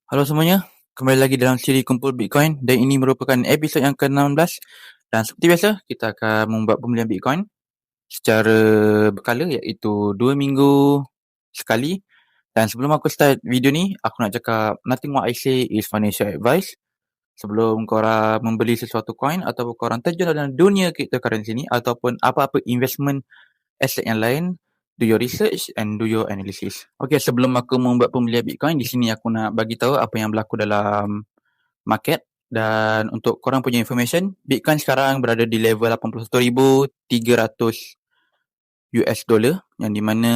Halo semuanya, kembali lagi dalam siri Kumpul Bitcoin dan ini merupakan episod yang ke-16 dan seperti biasa kita akan membuat pembelian Bitcoin secara berkala iaitu 2 minggu sekali. Dan sebelum aku start video ni, aku nak cakap nothing what I say is financial advice. Sebelum korang membeli sesuatu coin ataupun korang terjun dalam dunia cryptocurrency ni ataupun apa-apa investment asset yang lain, do your research and do your analysis. Okay, sebelum aku membuat pembelian Bitcoin, di sini aku nak bagi tahu apa yang berlaku dalam market. Dan untuk korang punya information, Bitcoin sekarang berada di level 81,300 US dollar, yang di mana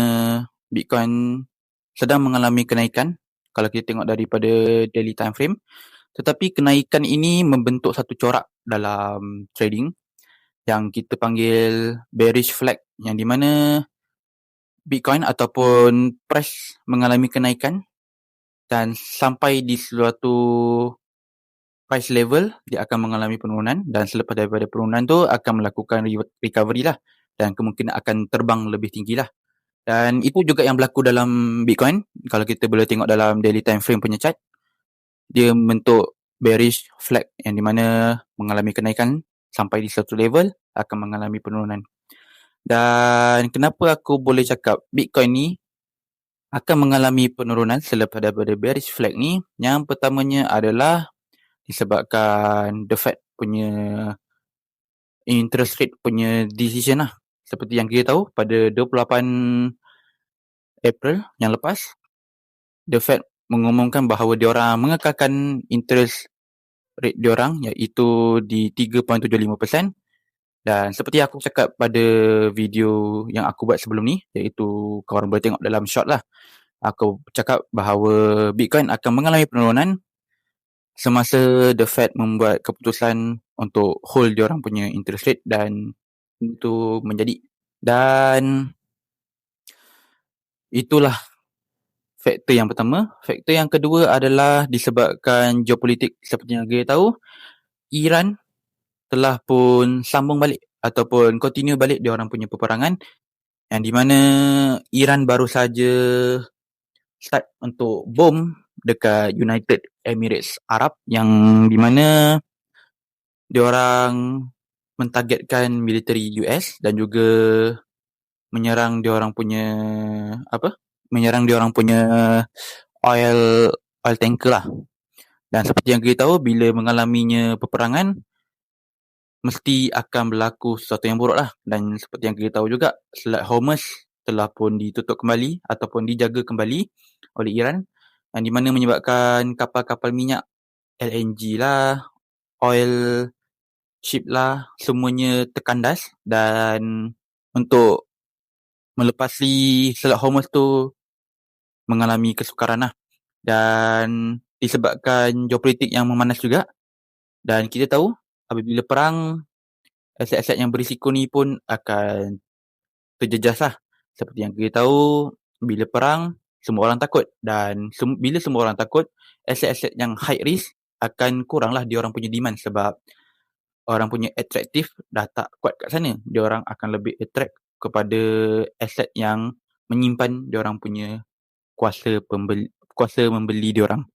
Bitcoin sedang mengalami kenaikan kalau kita tengok daripada daily time frame. Tetapi kenaikan ini membentuk satu corak dalam trading yang kita panggil bearish flag, yang di mana Bitcoin ataupun price mengalami kenaikan dan sampai di suatu price level dia akan mengalami penurunan, dan selepas daripada penurunan tu akan melakukan recovery lah dan kemungkinan akan terbang lebih tinggi lah. Dan itu juga yang berlaku dalam Bitcoin. Kalau kita boleh tengok dalam daily time frame punya chart, dia membentuk bearish flag yang di mana mengalami kenaikan sampai di satu level akan mengalami penurunan. Dan kenapa aku boleh cakap Bitcoin ni akan mengalami penurunan selepas daripada bearish flag ni? Yang pertamanya adalah disebabkan the Fed punya interest rate punya decision lah. Seperti yang kita tahu, pada 28 April yang lepas, the Fed mengumumkan bahawa diorang mengekalkan interest rate diorang iaitu di 3.75%. Dan seperti aku cakap pada video yang aku buat sebelum ni, iaitu korang boleh tengok dalam short lah, aku cakap bahawa Bitcoin akan mengalami penurunan semasa the Fed membuat keputusan untuk hold diorang punya interest rate, dan itu menjadi. Dan itulah faktor yang pertama. Faktor yang kedua adalah disebabkan geopolitik. Seperti yang kita tahu, Iran telah pun sambung balik ataupun continue balik diorang punya peperangan, yang di mana Iran baru saja start untuk bom dekat United Emirates Arab, yang di mana diorang mentargetkan military US dan juga menyerang diorang punya oil tanker lah. Dan seperti yang kita tahu, bila mengalaminya peperangan, mesti akan berlaku sesuatu yang buruk lah. Dan seperti yang kita tahu juga, Selat Hormuz telah pun ditutup kembali ataupun dijaga kembali oleh Iran, yang di mana menyebabkan kapal-kapal minyak, LNG lah, oil ship lah, semuanya terkandas. Dan untuk melepasi Selat Hormuz tu mengalami kesukaran lah. Dan disebabkan geopolitik yang memanas juga, dan kita tahu apabila perang, aset-aset yang berisiko ni pun akan terjejas lah. Seperti yang kita tahu, bila perang, semua orang takut. Dan bila semua orang takut, aset-aset yang high risk akan kurang lah diorang punya demand, sebab orang punya attractive dah tak kuat kat sana. Diorang akan lebih attract kepada aset yang menyimpan diorang punya kuasa membeli diorang.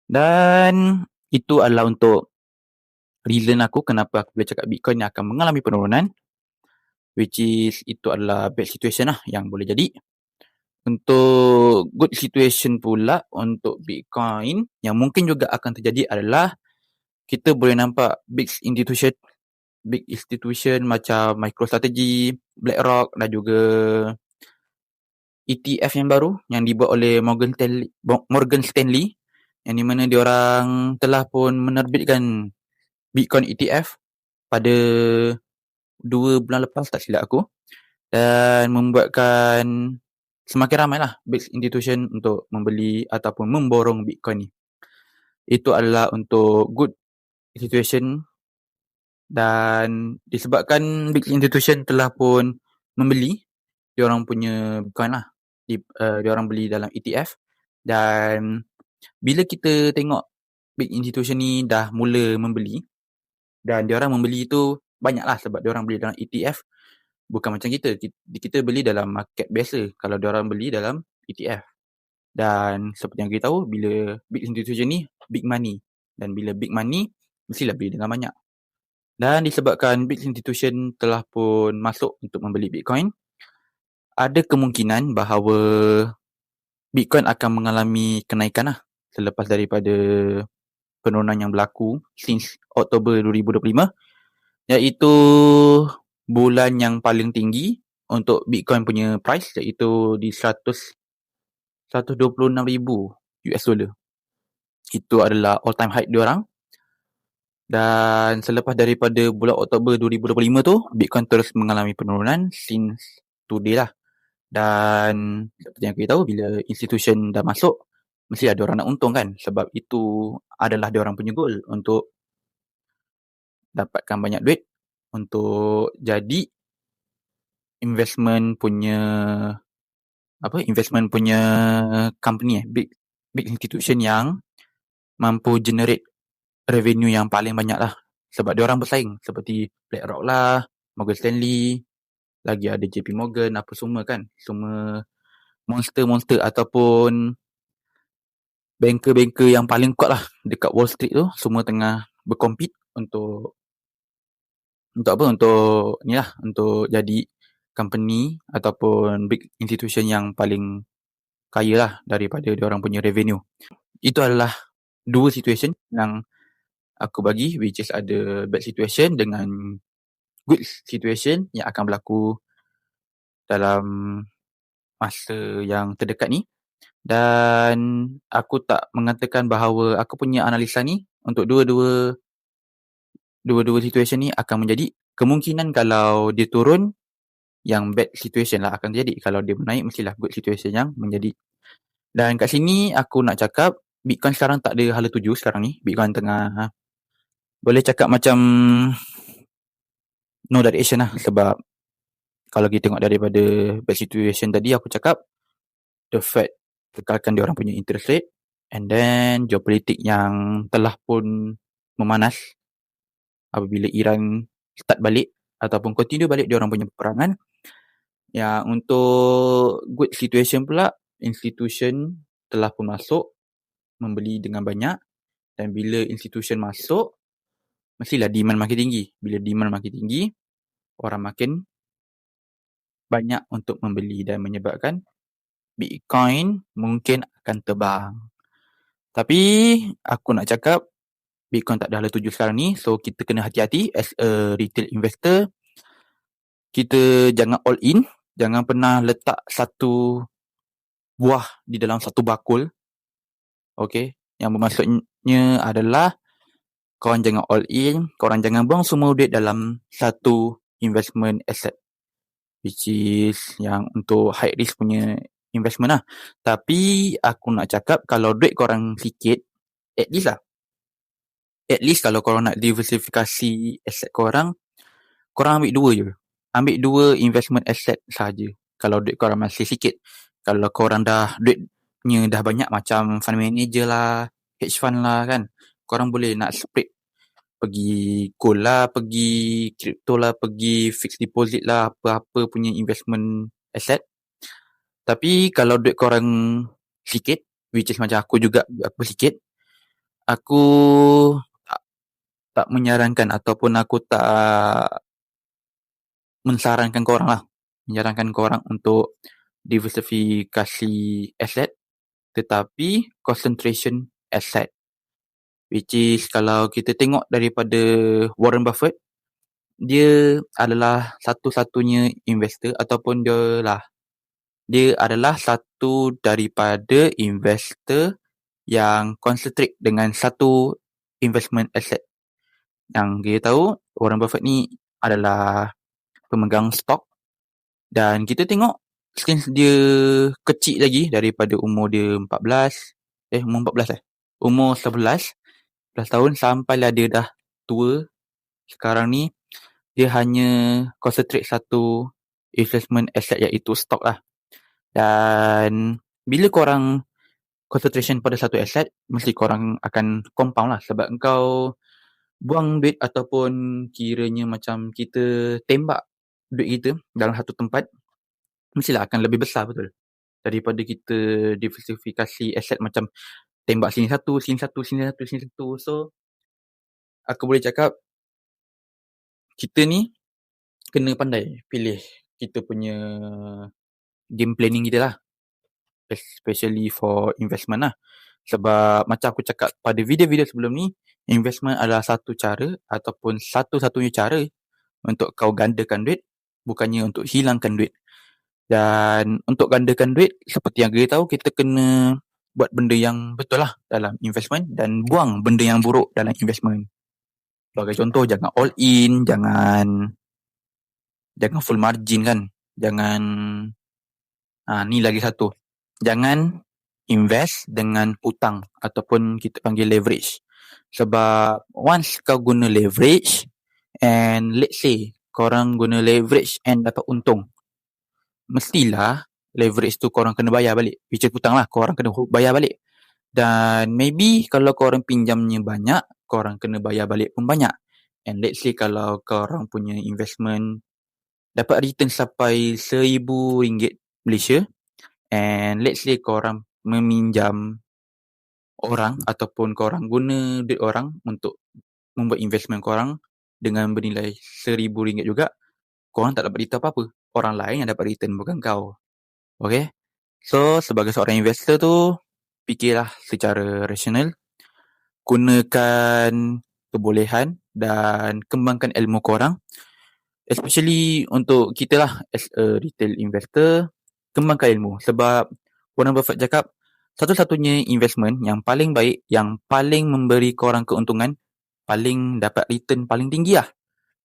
Dan itu adalah untuk reason aku kenapa aku boleh cakap Bitcoin ni akan mengalami penurunan, which is itu adalah bad situation lah yang boleh jadi. Untuk good situation pula untuk Bitcoin yang mungkin juga akan terjadi adalah kita boleh nampak big institution macam MicroStrategy, BlackRock dan juga ETF yang baru yang dibuat oleh Morgan Stanley, yang di mana diorang telah pun menerbitkan Bitcoin ETF pada 2 bulan lepas tak silap aku, dan membuatkan semakin ramai lah big institution untuk membeli ataupun memborong Bitcoin ni. Itu adalah untuk good situation, dan disebabkan big institution telah pun membeli diorang punya Bitcoin lah, diorang beli dalam ETF. Dan bila kita tengok big institution ni dah mula membeli, dan diorang membeli tu banyak lah sebab diorang beli dalam ETF. Bukan macam kita beli dalam market biasa kalau diorang beli dalam ETF. Dan seperti yang kita tahu, bila big institution ni big money, dan bila big money mestilah beli dengan banyak. Dan disebabkan big institution telah pun masuk untuk membeli Bitcoin, ada kemungkinan bahawa Bitcoin akan mengalami kenaikan lah selepas daripada penurunan yang berlaku since Oktober 2025, iaitu bulan yang paling tinggi untuk Bitcoin punya price, iaitu di 126,000 US dollar. Itu adalah all time high diorang. Dan selepas daripada bulan Oktober 2025 tu, Bitcoin terus mengalami penurunan since today lah. Dan seperti yang kita tahu, bila institution dah masuk, mesti ada orang nak untung kan. Sebab itu adalah diorang punya goal, untuk dapatkan banyak duit untuk jadi investment punya company, big institution yang mampu generate revenue yang paling banyak lah. Sebab diorang bersaing seperti BlackRock lah, Morgan Stanley, lagi ada JP Morgan, apa semua kan. Semua monster-monster ataupun banker-banker yang paling kuat lah dekat Wall Street tu, semua tengah bercompete untuk ni lah, untuk jadi company ataupun big institution yang paling kaya lah daripada diorang punya revenue. Itu adalah dua situation yang aku bagi, which is ada bad situation dengan good situation yang akan berlaku dalam masa yang terdekat ni. Dan aku tak mengatakan bahawa aku punya analisa ni untuk dua-dua situation ni akan menjadi. Kemungkinan kalau dia turun, yang bad situation lah akan terjadi. Kalau dia menaik, mestilah good situation yang menjadi. Dan kat sini aku nak cakap, Bitcoin sekarang tak ada hala tuju sekarang ni. Bitcoin tengah, boleh cakap macam no direction lah. Sebab kalau kita tengok daripada bad situation tadi, aku cakap the Fed kekalkan dia orang punya interest rate, and then geopolitik yang telah pun memanas apabila Iran start balik ataupun continue balik dia orang punya peperangan. Ya, untuk good situation pula, institution telah pun masuk membeli dengan banyak. Dan bila institution masuk, mestilah demand makin tinggi. Bila demand makin tinggi, orang makin banyak untuk membeli, dan menyebabkan Bitcoin mungkin akan terbang. Tapi aku nak cakap, Bitcoin tak ada hala tuju sekarang ni. So kita kena hati-hati as a retail investor. Kita jangan all in. Jangan pernah letak satu buah di dalam satu bakul. Okay. Yang bermaksudnya adalah korang jangan all in. Korang jangan buang semua duit dalam satu investment asset, which is yang untuk high risk punya investment lah. Tapi aku nak cakap, kalau duit korang sikit, at least kalau korang nak diversifikasi asset korang ambil dua je. Ambil dua investment asset sahaja. Kalau duit korang masih sikit. Kalau korang duitnya dah banyak, macam fund manager lah, hedge fund lah kan, korang boleh nak spread, pergi gold lah, pergi crypto lah, pergi fixed deposit lah, apa-apa punya investment asset. Tapi kalau duit korang sikit, which is macam aku juga, aku sikit, aku tak menyarankan ataupun aku tak menyarankan korang untuk diversifikasi aset, tetapi concentration asset, which is kalau kita tengok daripada Warren Buffett, dia adalah satu-satunya investor ataupun dia adalah satu daripada investor yang concentrate dengan satu investment asset. Yang kita tahu, Warren Buffett ni adalah pemegang stok. Dan kita tengok, since dia kecil lagi, daripada umur dia umur 11 tahun sampailah dia dah tua. Sekarang ni, dia hanya concentrate satu investment asset, iaitu stok lah. Dan bila korang concentration pada satu asset, mesti korang akan compound lah. Sebab engkau buang duit ataupun kiranya macam kita tembak duit kita dalam satu tempat, mestilah akan lebih besar, betul. daripada kita diversifikasi aset macam tembak sini satu, sini satu, sini satu, sini satu. So, aku boleh cakap kita ni kena pandai pilih kita punya game planning kita lah. Especially for investment lah. Sebab macam aku cakap pada video-video sebelum ni, investment adalah satu cara ataupun satu-satunya cara untuk kau gandakan duit, bukannya untuk hilangkan duit. Dan untuk gandakan duit, seperti yang kita tahu, kita kena buat benda yang betul lah dalam investment dan buang benda yang buruk dalam investment. Sebagai contoh, jangan all in, jangan full margin kan. Jangan, ni lagi satu. Jangan invest dengan hutang ataupun kita panggil leverage. Sebab once kau guna leverage and let's say korang guna leverage and dapat untung, mestilah leverage tu korang kena bayar balik. Which is hutang lah, korang kena bayar balik. Dan maybe kalau korang pinjamnya banyak, korang kena bayar balik pun banyak. And let's say kalau korang punya investment dapat return sampai RM1,000 Malaysia, and let's say korang meminjam orang ataupun korang guna duit orang untuk membuat investment korang dengan bernilai RM1,000 juga, korang tak dapat return apa-apa. Orang lain yang dapat return, bukan kau. Okay? So, sebagai seorang investor tu, fikirlah secara rasional, gunakan kebolehan dan kembangkan ilmu korang. Especially untuk kita lah as a retail investor, kembangkan ilmu. Sebab Warren Buffett cakap, satu-satunya investment yang paling baik, yang paling memberi korang keuntungan, paling dapat return paling tinggi lah.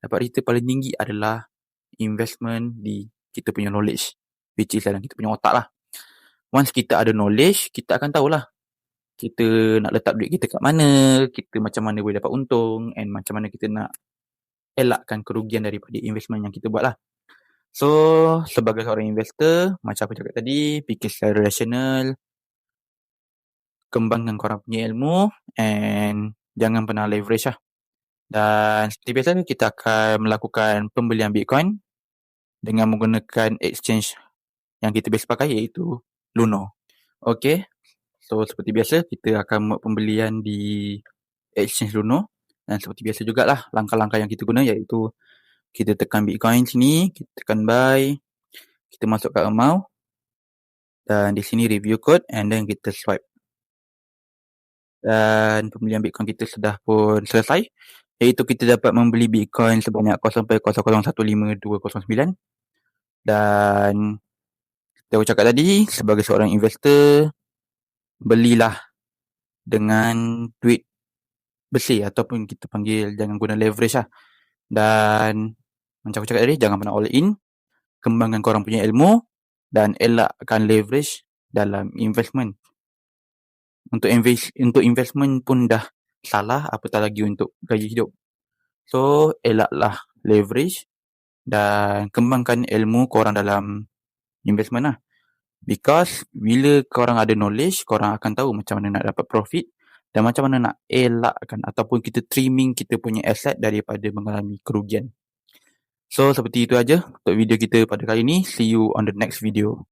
Dapat return paling tinggi adalah investment di kita punya knowledge, which is dalam kita punya otak lah. Once kita ada knowledge, kita akan tahulah kita nak letak duit kita kat mana, kita macam mana boleh dapat untung, and macam mana kita nak elakkan kerugian daripada investment yang kita buat lah. So, sebagai seorang investor, macam aku cakap tadi, fikir secara rasional, kembangkan korang punya ilmu, and jangan pernah leverage lah. Dan seperti biasa, kita akan melakukan pembelian Bitcoin dengan menggunakan exchange yang kita biasa pakai, iaitu Luno. Okay, so seperti biasa, kita akan buat pembelian di exchange Luno. Dan seperti biasa jugalah, langkah-langkah yang kita guna iaitu kita tekan Bitcoin sini, kita tekan buy, kita masukkan amount, dan di sini review code, and then kita swipe. Dan pembelian Bitcoin kita sudah pun selesai, iaitu kita dapat membeli Bitcoin sebanyak 0.00152209. Dan saya cakap tadi, sebagai seorang investor, belilah dengan duit bersih ataupun kita panggil jangan guna leverage lah. Dan macam aku cakap tadi, jangan pernah all in, kembangkan korang punya ilmu dan elakkan leverage dalam investment. Untuk investment pun dah salah, apatah lagi untuk gaya hidup. So, elaklah leverage dan kembangkan ilmu korang dalam investment lah. Because bila korang ada knowledge, korang akan tahu macam mana nak dapat profit dan macam mana nak elakkan ataupun kita trimming kita punya aset daripada mengalami kerugian. So, seperti itu aja untuk video kita pada kali ini. See you on the next video.